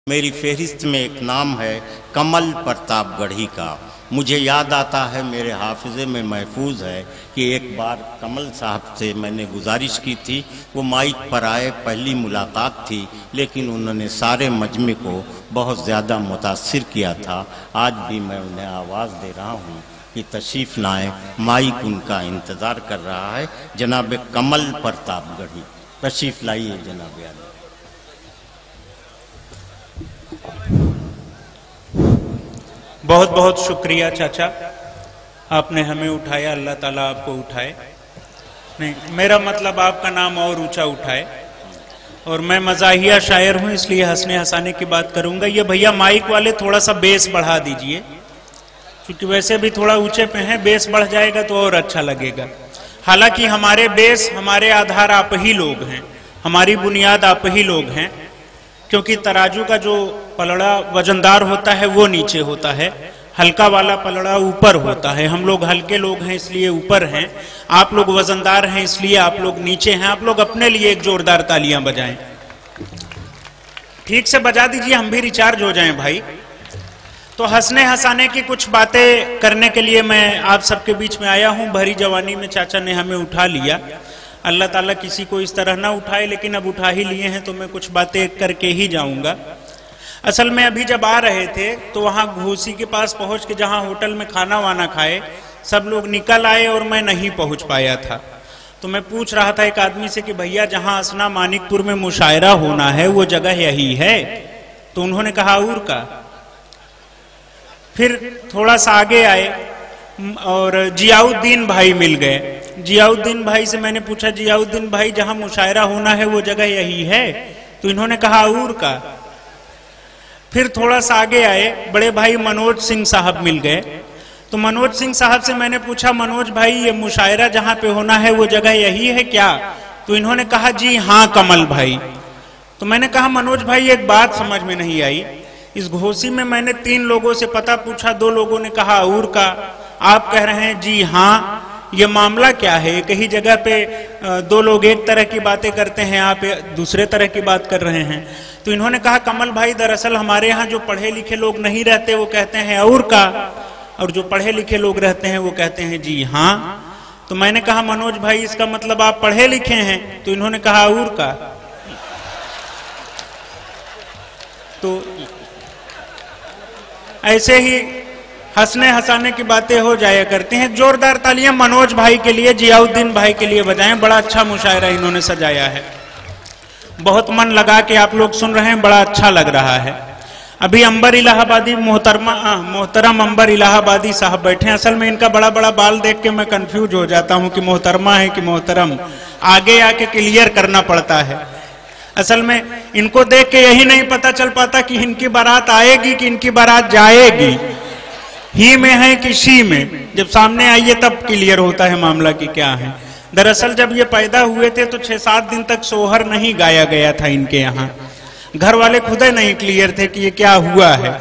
मेरी फहरिस्त में एक नाम है कमल प्रतापगढ़ी का। मुझे याद आता है, मेरे हाफिज़े में महफूज है कि एक बार कमल साहब से मैंने गुजारिश की थी, वो माइक पर आए, पहली मुलाकात थी, लेकिन उन्होंने सारे मजमे को बहुत ज़्यादा मुतासिर किया था। आज भी मैं उन्हें आवाज़ दे रहा हूँ कि तशरीफ़ लाएँ, माइक उनका इंतज़ार कर रहा है। जनाब कमल प्रतापगढ़ी, तशरीफ़ लाइए जनाब आला। बहुत बहुत शुक्रिया चाचा, आपने हमें उठाया, अल्लाह ताला आपको उठाए। नहीं, मेरा मतलब आपका नाम और ऊंचा उठाए। और मैं मज़ाहिया शायर हूं, इसलिए हंसने हंसाने की बात करूंगा। ये भैया माइक वाले थोड़ा सा बेस बढ़ा दीजिए, क्योंकि वैसे भी थोड़ा ऊंचे पे हैं, बेस बढ़ जाएगा तो और अच्छा लगेगा। हालांकि हमारे बेस, हमारे आधार आप ही लोग हैं, हमारी बुनियाद आप ही लोग हैं, क्योंकि तराजू का जो पलड़ा वजनदार होता है वो नीचे होता है, हल्का वाला पलड़ा ऊपर होता है। हम लोग हल्के लोग हैं इसलिए ऊपर हैं, आप लोग वजनदार हैं इसलिए आप लोग नीचे हैं। आप लोग अपने लिए एक जोरदार तालियां बजाएं, ठीक से बजा दीजिए, हम भी रिचार्ज हो जाएं भाई। तो हंसने हंसाने की कुछ बातें करने के लिए मैं आप सबके बीच में आया हूं। भरी जवानी में चाचा ने हमें उठा लिया, अल्लाह ताला किसी को इस तरह ना उठाए, लेकिन अब उठा ही लिए हैं तो मैं कुछ बातें करके ही जाऊंगा। असल में अभी जब आ रहे थे तो वहां घोसी के पास पहुंच के जहां होटल में खाना वाना खाए, सब लोग निकल आए और मैं नहीं पहुंच पाया था। तो मैं पूछ रहा था एक आदमी से कि भैया जहां असना मानिकपुर में मुशायरा होना है वो जगह यही है? तो उन्होंने कहा और का। फिर थोड़ा सा आगे आए और जियाउद्दीन भाई मिल गए। जियाउद्दीन भाई से मैंने पूछा, जियाउद्दीन भाई जहां मुशायरा होना है वो जगह यही है? तो इन्होंने कहा और का। फिर थोड़ा सा आगे आए, बड़े भाई मनोज सिंह साहब मिल गए। तो मनोज सिंह साहब से मैंने पूछा, मनोज भाई ये मुशायरा जहां पे होना है वो जगह यही है क्या? तो इन्होंने कहा जी हाँ कमल भाई। तो मैंने कहा मनोज भाई एक बात समझ में नहीं आई, इस घोसी में मैंने 3 लोगों से पता पूछा, 2 लोगों ने कहा और का, आप कह रहे हैं जी हाँ, ये मामला क्या है? एक ही जगह पे 2 लोग एक तरह की बातें करते हैं, आप दूसरे तरह की बात कर रहे हैं। तो इन्होंने कहा कमल भाई दरअसल हमारे यहाँ जो पढ़े लिखे लोग नहीं रहते वो कहते हैं और का, और जो पढ़े लिखे लोग रहते हैं वो कहते हैं जी हाँ। तो मैंने कहा मनोज भाई इसका मतलब आप पढ़े लिखे हैं? तो इन्होंने कहा और का। तो ऐसे ही हंसने हंसाने की बातें हो जाया करती हैं। जोरदार तालियां मनोज भाई के लिए, जियाउद्दीन भाई के लिए बजाएं, बड़ा अच्छा मुशायरा इन्होंने सजाया है। बहुत मन लगा के आप लोग सुन रहे हैं, बड़ा अच्छा लग रहा है। अभी अंबर इलाहाबादी मोहतरम अंबर इलाहाबादी साहब बैठे हैं। असल में इनका बड़ा बड़ा बाल देख के मैं कंफ्यूज हो जाता हूं कि मोहतरमा है कि मोहतरम, आगे आके क्लियर करना पड़ता है। असल में इनको देख के यही नहीं पता चल पाता कि इनकी बारात आएगी कि इनकी बारात जाएगी, ही में है कि शी में। जब सामने आइए तब क्लियर होता है मामला कि क्या है। दरअसल जब ये पैदा हुए थे तो 6-7 दिन तक सोहर नहीं गाया गया था इनके यहाँ। घर वाले खुद ही नहीं क्लियर थे कि ये क्या हुआ है,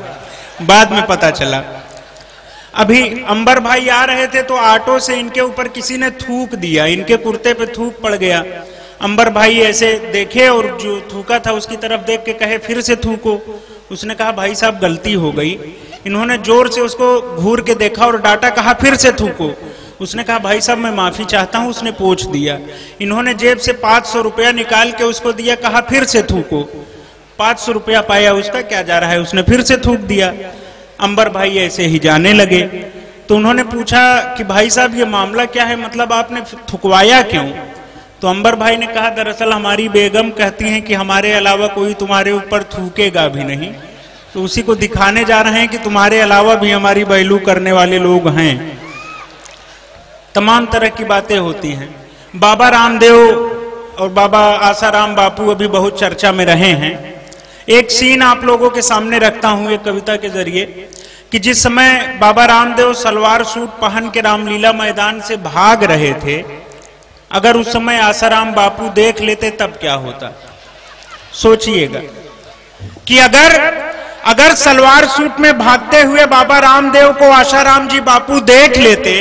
बाद में पता चला। अभी अंबर भाई आ रहे थे तो ऑटो से इनके ऊपर किसी ने थूक दिया, इनके कुर्ते पे थूक पड़ गया। अंबर भाई ऐसे देखे और जो थूका था उसकी तरफ देख के कहे फिर से थूको। उसने कहा भाई साहब गलती हो गई। इन्होंने जोर से उसको घूर के देखा और डांटा, कहा फिर से थूको। उसने कहा भाई साहब मैं माफी चाहता हूं। उसने पोंछ दिया। इन्होंने जेब से 500 रुपया निकाल के उसको दिया, कहा फिर से थूको। 500 रुपया पाया, उसका क्या जा रहा है, उसने फिर से थूक दिया। अंबर भाई ऐसे ही जाने लगे। तो उन्होंने पूछा कि भाई साहब ये मामला क्या है, मतलब आपने थुकवाया क्यों? तो अंबर भाई ने कहा दरअसल हमारी बेगम कहती हैं कि हमारे अलावा कोई तुम्हारे ऊपर थूकेगा भी नहीं, तो उसी को दिखाने जा रहे हैं कि तुम्हारे अलावा भी हमारी बैलू करने वाले लोग हैं। तमाम तरह की बातें होती हैं। बाबा रामदेव और बाबा आसाराम बापू अभी बहुत चर्चा में रहे हैं। एक सीन आप लोगों के सामने रखता हूं एक कविता के जरिए, कि जिस समय बाबा रामदेव सलवार सूट पहन के रामलीला मैदान से भाग रहे थे, अगर उस समय आसाराम बापू देख लेते तब क्या होता? सोचिएगा कि अगर सलवार सूट में भागते हुए बाबा रामदेव को आसाराम जी बापू देख लेते,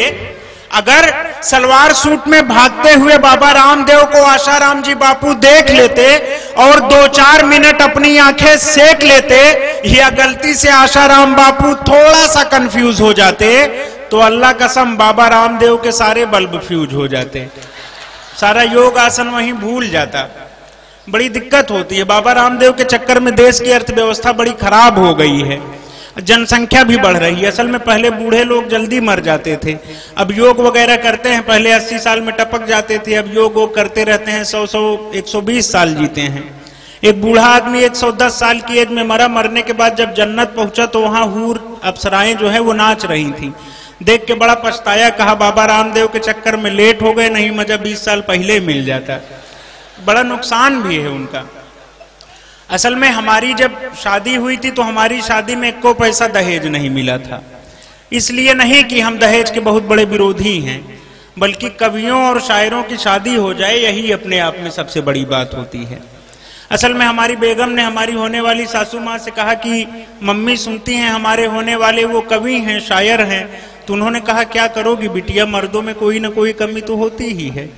अगर सलवार सूट में भागते हुए बाबा रामदेव को आसाराम जी बापू देख लेते और 2-4 मिनट अपनी आंखें सेक लेते, या गलती से आशाराम बापू थोड़ा सा कंफ्यूज हो जाते, तो अल्लाह कसम बाबा रामदेव के सारे बल्ब फ्यूज हो जाते, सारा योग आसन वहीं भूल जाता। बड़ी दिक्कत होती है। बाबा रामदेव के चक्कर में देश की अर्थव्यवस्था बड़ी खराब हो गई है, जनसंख्या भी बढ़ रही है। असल में पहले बूढ़े लोग जल्दी मर जाते थे, अब योग वगैरह करते हैं, पहले 80 साल में टपक जाते थे, अब योग वो करते रहते हैं, 100-120 साल जीते हैं। एक बूढ़ा आदमी 110 साल की एज में मरा, मरने के बाद जब जन्नत पहुंचा तो वहां हूर अप्सराएं जो है वो नाच रही थी, देख के बड़ा पछताया, कहा बाबा रामदेव के चक्कर में लेट हो गए, नहीं मजा 20 साल पहले मिल जाता। बड़ा नुकसान भी है उनका। असल में हमारी जब शादी हुई थी तो हमारी शादी में 1 पैसा दहेज नहीं मिला था। इसलिए नहीं कि हम दहेज के बहुत बड़े विरोधी हैं, बल्कि कवियों और शायरों की शादी हो जाए यही अपने आप में सबसे बड़ी बात होती है। असल में हमारी बेगम ने हमारी होने वाली सासू माँ से कहा कि मम्मी सुनती हैं हमारे होने वाले वो कवि हैं, शायर हैं, तो उन्होंने कहा क्या करोगी बिटिया, मर्दों में कोई ना कोई कमी तो होती ही है,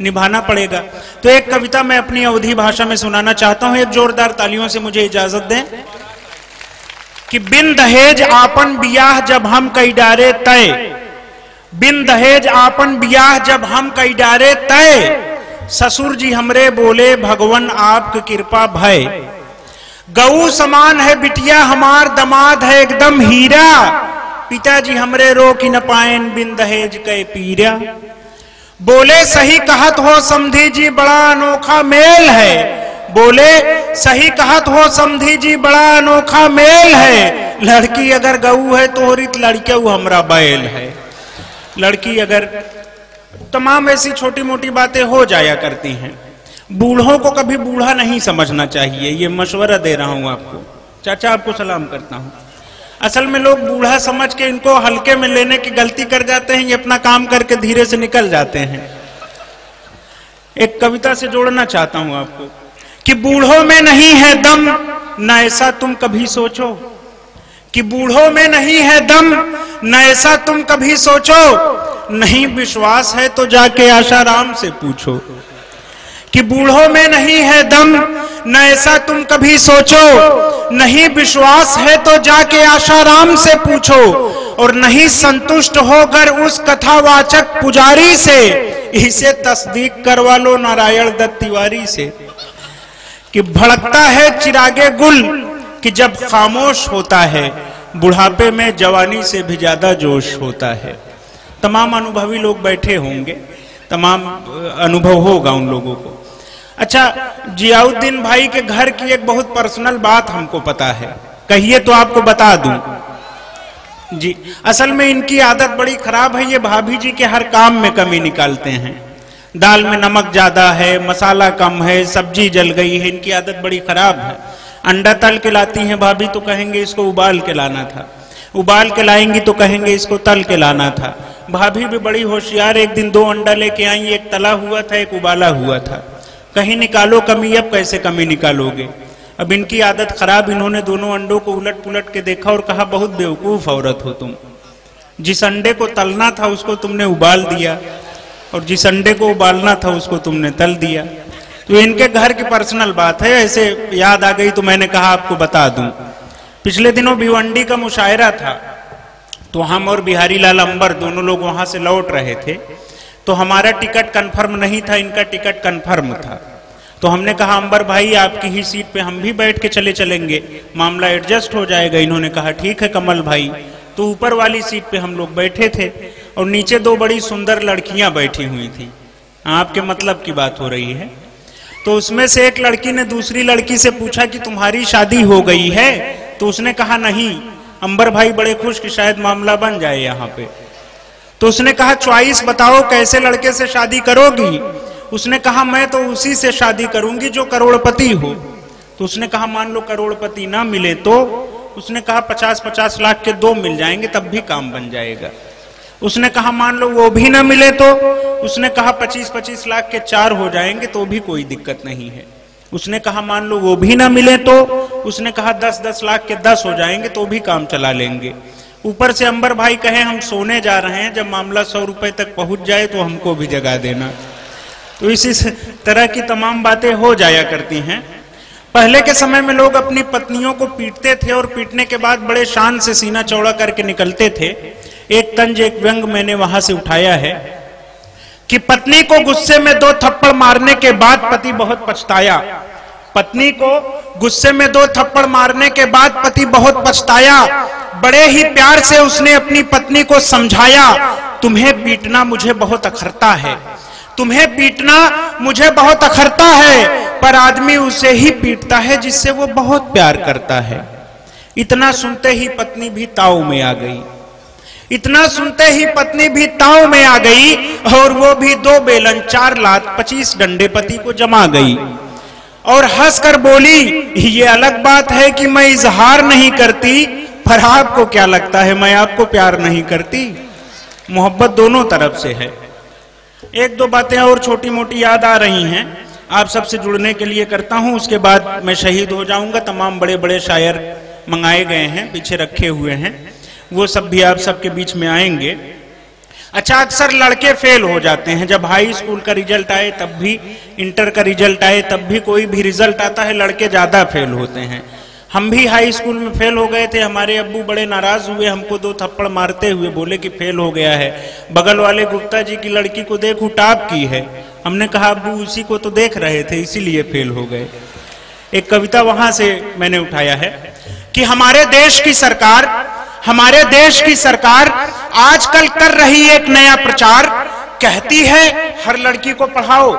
निभाना पड़ेगा। तो एक कविता मैं अपनी अवधी भाषा में सुनाना चाहता हूं, एक जोरदार तालियों से मुझे इजाजत दें कि बिन दहेज आपन बियाह जब हम कई डारे तय, बिन दहेज आपन बियाह जब हम कई डारे तय, ससुर जी हमरे बोले भगवन आपकी कृपा भय, गऊ समान है बिटिया हमार दमाद है एकदम हीरा, पिताजी हमरे रो की न पाएन बिन दहेज कई पीरा, बोले सही कहत हो समधी जी बड़ा अनोखा मेल है, बोले सही कहत हो समधी जी बड़ा अनोखा मेल है, लड़की अगर गऊ है तो रित लड़कियां हमरा बैल है, लड़की अगर, तमाम ऐसी छोटी मोटी बातें हो जाया करती हैं। बूढ़ों को कभी बूढ़ा नहीं समझना चाहिए, ये मशवरा दे रहा हूं आपको। चाचा आपको सलाम करता हूं। असल में लोग बूढ़ा समझ के इनको हल्के में लेने की गलती कर जाते हैं, ये अपना काम करके धीरे से निकल जाते हैं। एक कविता से जोड़ना चाहता हूं आपको कि बूढ़ों में नहीं है दम न ऐसा तुम कभी सोचो, कि बूढ़ों में नहीं है दम न ऐसा तुम कभी सोचो, नहीं विश्वास है तो जाके आशाराम से पूछो, कि बूढ़ों में नहीं है दम न ऐसा तुम कभी सोचो, नहीं विश्वास है तो जाके आशाराम से पूछो, और नहीं संतुष्ट होकर उस कथावाचक पुजारी से, इसे तस्दीक करवा लो नारायण दत्त तिवारी से, कि भड़कता है चिरागे गुल कि जब खामोश होता है, बुढ़ापे में जवानी से भी ज्यादा जोश होता है। तमाम अनुभवी लोग बैठे होंगे, तमाम अनुभव होगा उन लोगों को। अच्छा, जियाउद्दीन भाई के घर की एक बहुत पर्सनल बात हमको पता है, कहिए तो आपको बता दूं जी। असल में इनकी आदत बड़ी खराब है, ये भाभी जी के हर काम में कमी निकालते हैं। दाल में नमक ज्यादा है, मसाला कम है, सब्जी जल गई है, इनकी आदत बड़ी खराब है। अंडा तल के लाती हैं भाभी तो कहेंगे इसको उबाल के लाना था, उबाल के लाएंगी तो कहेंगे इसको तल के लाना था। भाभी भी बड़ी होशियार, एक दिन 2 अंडा लेके आई, एक तला हुआ था एक उबाला हुआ था, कहीं निकालो कमी, अब कैसे कमी निकालोगे। अब इनकी आदत खराब, इन्होंने दोनों अंडों को उलट पुलट के देखा और कहा बहुत बेवकूफ औरत हो तुम, जिस अंडे को तलना था उसको तुमने उबाल दिया और जिस अंडे को उबालना था उसको तुमने तल दिया। तो इनके घर की पर्सनल बात है, ऐसे याद आ गई तो मैंने कहा आपको बता दूं। पिछले दिनों भिवंडी का मुशायरा था, तो हम और बिहारी लाल अंबर दोनों लोग वहां से लौट रहे थे, तो हमारा टिकट कंफर्म नहीं था, इनका टिकट कंफर्म था। तो हमने कहा अंबर भाई आपकी ही सीट पे हम भी बैठ के चले चलेंगे, मामला एडजस्ट हो जाएगा। इन्होंने कहा ठीक है कमल भाई। तो ऊपर वाली सीट पे हम लोग बैठे थे और नीचे 2 बड़ी सुंदर लड़कियां बैठी हुई थी, आपके मतलब की बात हो रही है। तो उसमें से एक लड़की ने दूसरी लड़की से पूछा कि तुम्हारी शादी हो गई है? तो उसने कहा नहीं। अंबर भाई बड़े खुश कि शायद मामला बन जाए यहाँ पे। तो उसने कहा चॉइस बताओ कैसे लड़के से शादी करोगी? उसने कहा मैं तो उसी से शादी करूंगी जो करोड़पति हो। तो उसने कहा मान लो करोड़पति ना मिले तो? उसने कहा 50-50 लाख के 2 मिल जाएंगे तब भी काम बन जाएगा। उसने कहा मान लो वो भी ना मिले तो? उसने कहा 25-25 लाख के 4 हो जाएंगे तो भी कोई दिक्कत नहीं है। उसने कहा मान लो वो भी ना मिले तो? उसने कहा 10-10 लाख के 10 हो जाएंगे तो भी काम चला लेंगे। ऊपर से अंबर भाई कहे हम सोने जा रहे हैं, जब मामला 100 रुपए तक पहुंच जाए तो हमको भी जगा देना। तो इसी तरह की तमाम बातें हो जाया करती हैं। पहले के समय में लोग अपनी पत्नियों को पीटते थे और पीटने के बाद बड़े शान से सीना चौड़ा करके निकलते थे। एक तंज, एक व्यंग मैंने वहां से उठाया है कि पत्नी को गुस्से में 2 थप्पड़ मारने के बाद पति बहुत पछताया। पत्नी को गुस्से में 2 थप्पड़ मारने के बाद पति बहुत पछताया। बड़े ही प्यार से उसने अपनी पत्नी को समझाया, तुम्हें पीटना मुझे बहुत अखरता है, तुम्हें पीटना मुझे बहुत अखरता है, पर आदमी उसे ही पीटता है जिससे वो बहुत प्यार करता है। इतना सुनते ही पत्नी भी ताव में आ गई। इतना सुनते ही पत्नी भी ताव में आ गई और वो भी 2 बेलन 4 लात 25 डंडे पति को जमा गई और हंसकर बोली, ये अलग बात है कि मैं इजहार नहीं करती, पर आपको क्या लगता है मैं आपको प्यार नहीं करती? मोहब्बत दोनों तरफ से है। 1-2 बातें और छोटी मोटी याद आ रही हैं, आप सबसे जुड़ने के लिए करता हूं, उसके बाद मैं शहीद हो जाऊंगा। तमाम बड़े बड़े शायर मंगाए गए हैं, पीछे रखे हुए हैं, वो सब भी आप सबके बीच में आएंगे। अच्छा, अक्सर लड़के फेल हो जाते हैं। जब हाई स्कूल का रिजल्ट आए तब भी, इंटर का रिजल्ट आए तब भी, कोई भी रिजल्ट आता है लड़के ज्यादा फेल होते हैं। हम भी हाई स्कूल में फेल हो गए थे। हमारे अब्बू बड़े नाराज हुए, हमको 2 थप्पड़ मारते हुए बोले कि फेल हो गया है, बगल वाले गुप्ता जी की लड़की को देखो टॉप की है। हमने कहा अब्बू उसी को तो देख रहे थे, इसीलिए फेल हो गए। एक कविता वहां से मैंने उठाया है कि हमारे देश की सरकार आजकल कर रही एक नया प्रचार, कहती है हर लड़की को पढ़ाओ,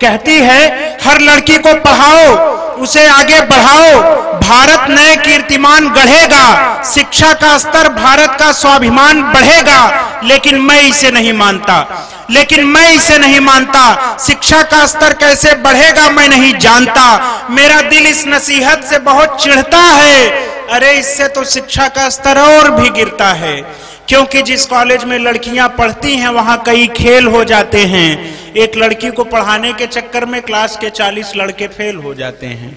कहती है हर लड़की को पढ़ाओ, उसे आगे बढ़ाओ, भारत नए कीर्तिमान गढ़ेगा, शिक्षा का स्तर भारत का स्वाभिमान बढ़ेगा। लेकिन मैं इसे नहीं मानता, शिक्षा का स्तर कैसे बढ़ेगा मैं नहीं जानता। मेरा दिल इस नसीहत से बहुत चिढ़ता है, अरे इससे तो शिक्षा का स्तर और भी गिरता है, क्योंकि जिस कॉलेज में लड़कियां पढ़ती हैं वहां कई खेल हो जाते हैं। एक लड़की को पढ़ाने के चक्कर में क्लास के 40 लड़के फेल हो जाते हैं।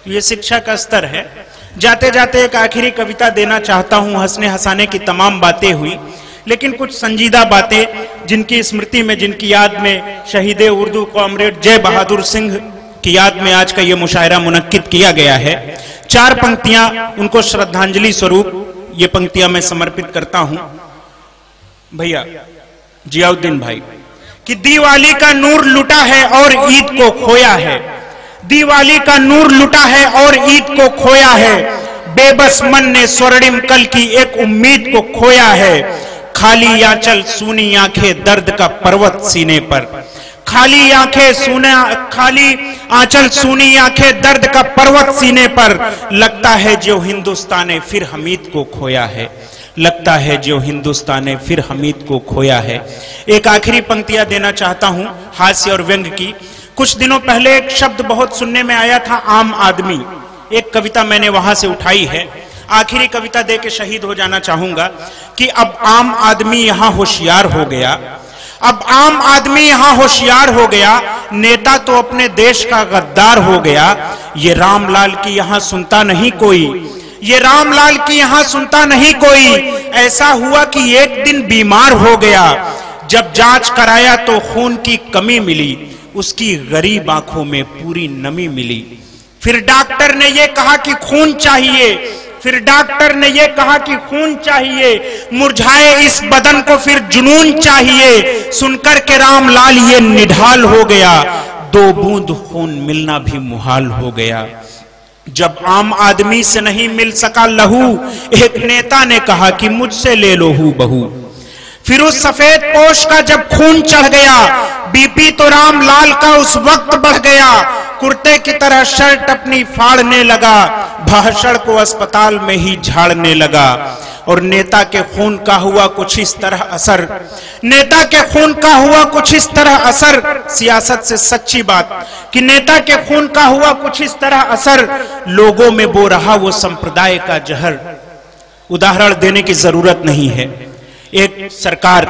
ये शिक्षा का स्तर है। जाते जाते एक आखिरी कविता देना चाहता हूं। हंसने हंसाने की तमाम बातें हुई, लेकिन कुछ संजीदा बातें जिनकी स्मृति में, जिनकी याद में शहीदे उर्दू कॉमरेड जय बहादुर सिंह की याद में आज का ये मुशायरा मुनक्किद किया गया है। 4 पंक्तियां उनको श्रद्धांजलि स्वरूप ये पंक्तियां मैं समर्पित करता हूं भैया जियाउद्दीन भाई कि दिवाली का नूर लुटा है और ईद को खोया है, दिवाली का नूर लुटा है और ईद को खोया है, बेबस मन ने स्वर्णिम कल की एक उम्मीद को खोया है। खाली आंचल सूनी आंखें दर्द का पर्वत सीने पर, खाली आंचल सूनी आंखें दर्द का पर्वत सीने पर, लगता है जो हिंदुस्तान ने फिर हमीद को खोया है, लगता है जो हिंदुस्तान ने फिर हमीद को खोया है। एक आखिरी पंक्तियां देना चाहता हूं हास्य और व्यंग की। कुछ दिनों पहले एक शब्द बहुत सुनने में आया था, आम आदमी। एक कविता मैंने वहां से उठाई है, आखिरी कविता दे के शहीद हो जाना चाहूंगा कि अब आम आदमी यहां होशियार हो गया, अब आम आदमी यहां होशियार हो गया, नेता तो अपने देश का गद्दार हो गया। ये रामलाल की यहां सुनता नहीं कोई, ये रामलाल की यहां सुनता नहीं कोई, ऐसा हुआ कि एक दिन बीमार हो गया, जब जांच कराया तो खून की कमी मिली, उसकी गरीब आंखों में पूरी नमी मिली। फिर डॉक्टर ने ये कहा कि खून चाहिए, फिर डॉक्टर ने ये कहा कि खून चाहिए, मुरझाए इस बदन को फिर जुनून चाहिए। सुनकर के रामलाल ये निढाल हो गया, 2 बूंद खून मिलना भी मुहाल हो गया। जब आम आदमी से नहीं मिल सका लहू, एक नेता ने कहा कि मुझसे ले लो हू बहू। फिर उस सफेद पोश का जब खून चढ़ गया, बीपी तो रामलाल का उस वक्त बढ़ गया, कुर्ते की तरह शर्ट अपनी फाड़ने लगा, भाषण को अस्पताल में ही झाड़ने लगा। और नेता के खून का हुआ कुछ इस तरह असर, नेता के खून का हुआ कुछ इस तरह असर, सियासत से सच्ची बात कि नेता के खून का हुआ कुछ इस तरह असर, लोगों में बो रहा वो संप्रदाय का जहर। उदाहरण देने की जरूरत नहीं है। एक सरकार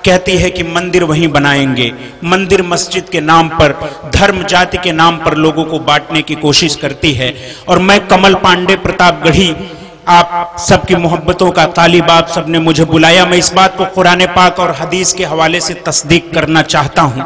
कहती है कि मंदिर वहीं बनाएंगे, मंदिर मस्जिद के नाम पर, धर्म जाति के नाम पर लोगों को बांटने की कोशिश करती है। और मैं कमल पांडे प्रतापगढ़ी, आप सबकी मोहब्बतों का तालिब, आप सबने मुझे बुलाया। मैं इस बात को कुरान पाक और हदीस के हवाले से तस्दीक करना चाहता हूं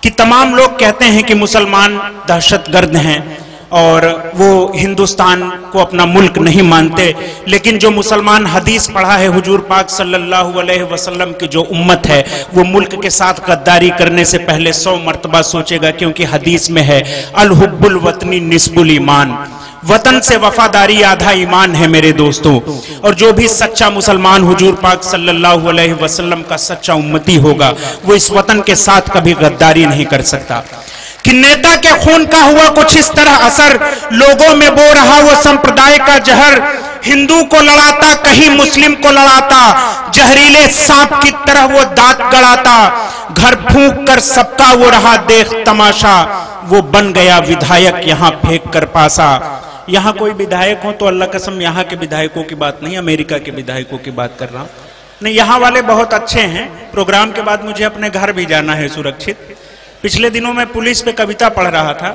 कि तमाम लोग कहते हैं कि मुसलमान दहशतगर्द हैं, और वो हिंदुस्तान को अपना मुल्क नहीं मानते, लेकिन जो मुसलमान हदीस पढ़ा है हुजूर पाक सल्लल्लाहु अलैहि वसल्लम की जो उम्मत है वो मुल्क के साथ गद्दारी करने से पहले 100 मर्तबा सोचेगा, क्योंकि हदीस में है अल हुब्बुल वतनी निस्बुल ईमान, वतन से वफादारी आधा ईमान है मेरे दोस्तों। और जो भी सच्चा मुसलमान हुजूर पाक सल्लल्लाहु अलैहि वसल्लम का सच्चा उम्मती होगा वो इस वतन के साथ कभी गद्दारी नहीं कर सकता। कि नेता के खून का हुआ कुछ इस तरह असर, लोगों में बो रहा वो संप्रदाय का जहर, हिंदू को लड़ाता कहीं मुस्लिम को लड़ाता, जहरीले सांप की तरह वो दांत गड़ाता, घर फूंक कर सबका वो रहा देख तमाशा, वो बन गया विधायक यहाँ फेंक कर पासा। यहाँ कोई विधायक हो तो अल्लाह कसम यहाँ के विधायकों की बात नहीं, अमेरिका के विधायकों की बात कर रहा हूं। नहीं, यहाँ वाले बहुत अच्छे हैं। प्रोग्राम के बाद मुझे अपने घर भी जाना है सुरक्षित। पिछले दिनों मैं पुलिस पे कविता पढ़ रहा था,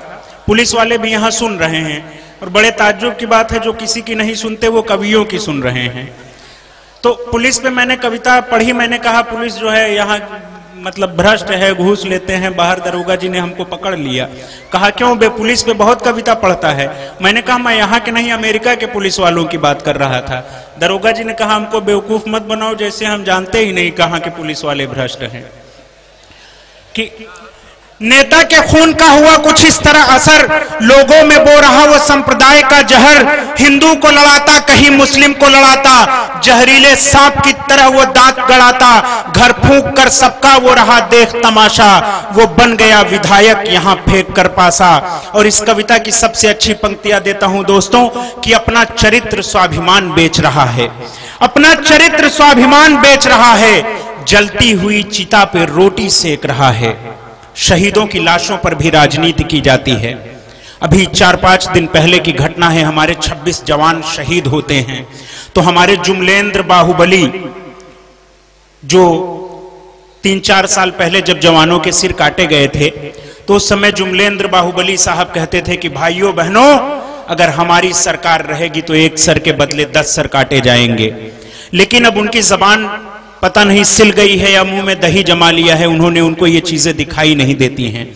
पुलिस वाले भी यहाँ सुन रहे हैं, और बड़े ताज्जुब की बात है जो किसी की नहीं सुनते वो कवियों की सुन रहे हैं। तो पुलिस पे मैंने कविता पढ़ी, मैंने कहा पुलिस जो है यहाँ मतलब भ्रष्ट है, घूस लेते हैं। बाहर दरोगा जी ने हमको पकड़ लिया, कहा क्यों बे पुलिस पे बहुत कविता पढ़ता है। मैंने कहा मैं यहाँ के नहीं अमेरिका के पुलिस वालों की बात कर रहा था। दरोगा जी ने कहा हमको बेवकूफ मत बनाओ, जैसे हम जानते ही नहीं कहाँ के पुलिस वाले भ्रष्ट हैं। कि नेता के खून का हुआ कुछ इस तरह असर, लोगों में बो रहा वो संप्रदाय का जहर, हिंदू को लड़ाता कहीं मुस्लिम को लड़ाता, जहरीले सांप की तरह वो दांत गड़ाता, घर फूंक कर सबका वो रहा देख तमाशा, वो बन गया विधायक यहाँ फेंक कर पासा। और इस कविता की सबसे अच्छी पंक्तियां देता हूं दोस्तों कि अपना चरित्र स्वाभिमान बेच रहा है, अपना चरित्र स्वाभिमान बेच रहा है, जलती हुई चिता पे रोटी सेक रहा है, शहीदों की लाशों पर भी राजनीति की जाती है। अभी 4-5 दिन पहले की घटना है, हमारे 26 जवान शहीद होते हैं। तो हमारे जुमलेंद्र बाहुबली जो 3-4 साल पहले जब जवानों के सिर काटे गए थे, तो उस समय जुमलेंद्र बाहुबली साहब कहते थे कि भाइयों बहनों अगर हमारी सरकार रहेगी तो एक सर के बदले 10 सर काटे जाएंगे। लेकिन अब उनकी जबान पता नहीं सिल गई है या मुंह में दही जमा लिया है, उन्होंने उनको ये चीजें दिखाई नहीं देती हैं।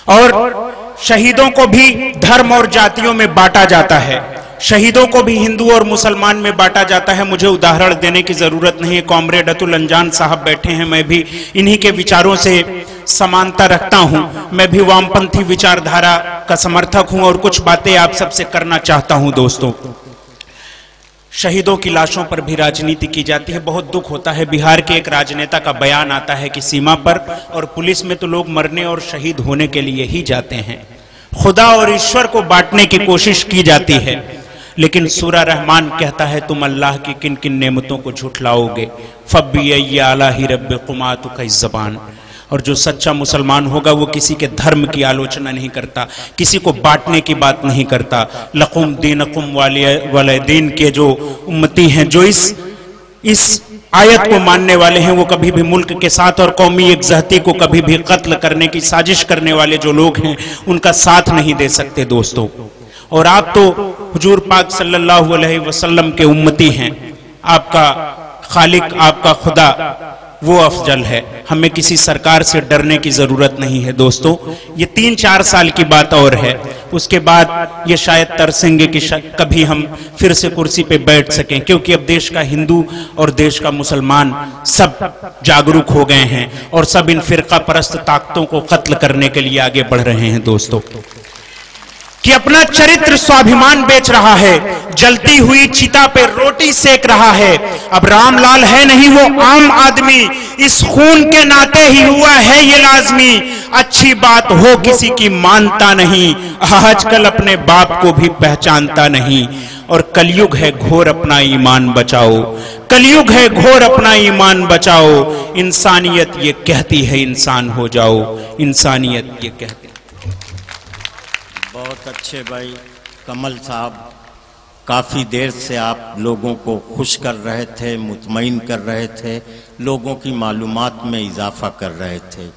और शहीदों को भी धर्म और जातियों में बांटा जाता है, शहीदों को भी हिंदू और मुसलमान में बांटा जाता है। मुझे उदाहरण देने की जरूरत नहीं है, कॉमरेड अतुल अंजान साहब बैठे हैं, मैं भी इन्हीं के विचारों से समानता रखता हूं। मैं भी वामपंथी विचारधारा का समर्थक हूं और कुछ बातें आप सबसे करना चाहता हूं दोस्तों। शहीदों की लाशों पर भी राजनीति की जाती है, बहुत दुख होता है। बिहार के एक राजनेता का बयान आता है कि सीमा पर और पुलिस में तो लोग मरने और शहीद होने के लिए ही जाते हैं, खुदा और ईश्वर को बांटने की कोशिश की जाती है। लेकिन सूरा रहमान कहता है तुम अल्लाह की किन किन नेमतों को झुठलाओगे, फब्बी आला ही रब्बे कुमातु का ज़बान। और जो सच्चा मुसलमान होगा वो किसी के धर्म की आलोचना नहीं करता, किसी को बांटने की बात नहीं करता। लकुम दीनकुम वाले दीन के जो उम्मती हैं, जो इस आयत को मानने वाले हैं, वो कभी भी मुल्क के साथ और कौमी एकजहती को कभी भी कत्ल करने की साजिश करने वाले जो लोग हैं उनका साथ नहीं दे सकते दोस्तों। और आप तो हुजूर पाक सल्लल्लाहु अलैहि वसल्लम के उम्मती हैं, आपका खालिक आपका खुदा वो अफजल है। हमें किसी सरकार से डरने की जरूरत नहीं है दोस्तों। ये 3-4 साल की बात और है, उसके बाद ये शायद तरसेंगे कि कभी हम फिर से कुर्सी पे बैठ सकें, क्योंकि अब देश का हिंदू और देश का मुसलमान सब जागरूक हो गए हैं और सब इन फिरका परस्त ताकतों को कत्ल करने के लिए आगे बढ़ रहे हैं दोस्तों। कि अपना चरित्र स्वाभिमान बेच रहा है, जलती हुई चिता पे रोटी सेक रहा है। अब रामलाल है नहीं वो आम आदमी, इस खून के नाते ही हुआ है ये लाजमी। अच्छी बात हो किसी की मानता नहीं, आजकल अपने बाप को भी पहचानता नहीं। और कलयुग है घोर अपना ईमान बचाओ, कलयुग है घोर अपना ईमान बचाओ। इंसानियत ये कहती है इंसान हो जाओ, इंसानियत ये कहती। बहुत अच्छे भाई कमल साहब, काफ़ी देर से आप लोगों को खुश कर रहे थे, मुतमईन कर रहे थे, लोगों की मालूमात में इजाफा कर रहे थे।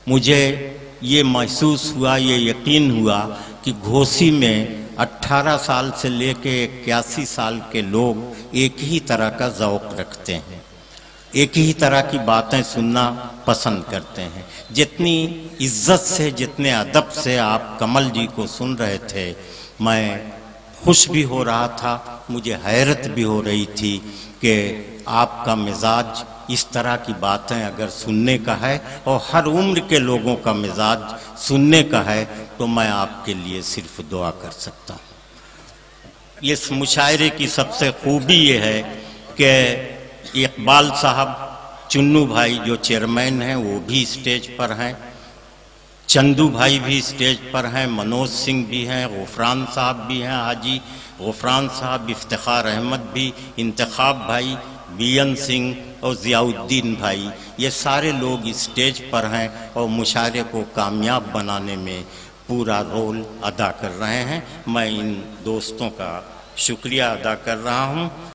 मुझे ये महसूस हुआ, ये यकीन हुआ कि घोसी में 18 साल से लेके 81 साल के लोग एक ही तरह का ज़ौक़ रखते हैं, एक ही तरह की बातें सुनना पसंद करते हैं। जितनी इज्जत से, जितने अदब से आप कमल जी को सुन रहे थे, मैं खुश भी हो रहा था, मुझे हैरत भी हो रही थी कि आपका मिजाज इस तरह की बातें अगर सुनने का है और हर उम्र के लोगों का मिजाज सुनने का है तो मैं आपके लिए सिर्फ दुआ कर सकता हूँ। इस मुशायरे की सबसे खूबी ये है कि इकबाल साहब, चुन्नू भाई जो चेयरमैन हैं वो भी स्टेज पर हैं, चंदू भाई भी स्टेज पर हैं, मनोज सिंह भी हैं, गुफरान साहब भी हैं, हाजी गुफरान साहब, इफ्तिखार अहमद भी, इंतखाब भाई, बीएन सिंह और ज़ियाउद्दीन भाई, ये सारे लोग स्टेज पर हैं और मुशायरे को कामयाब बनाने में पूरा रोल अदा कर रहे हैं। मैं इन दोस्तों का शुक्रिया अदा कर रहा हूँ।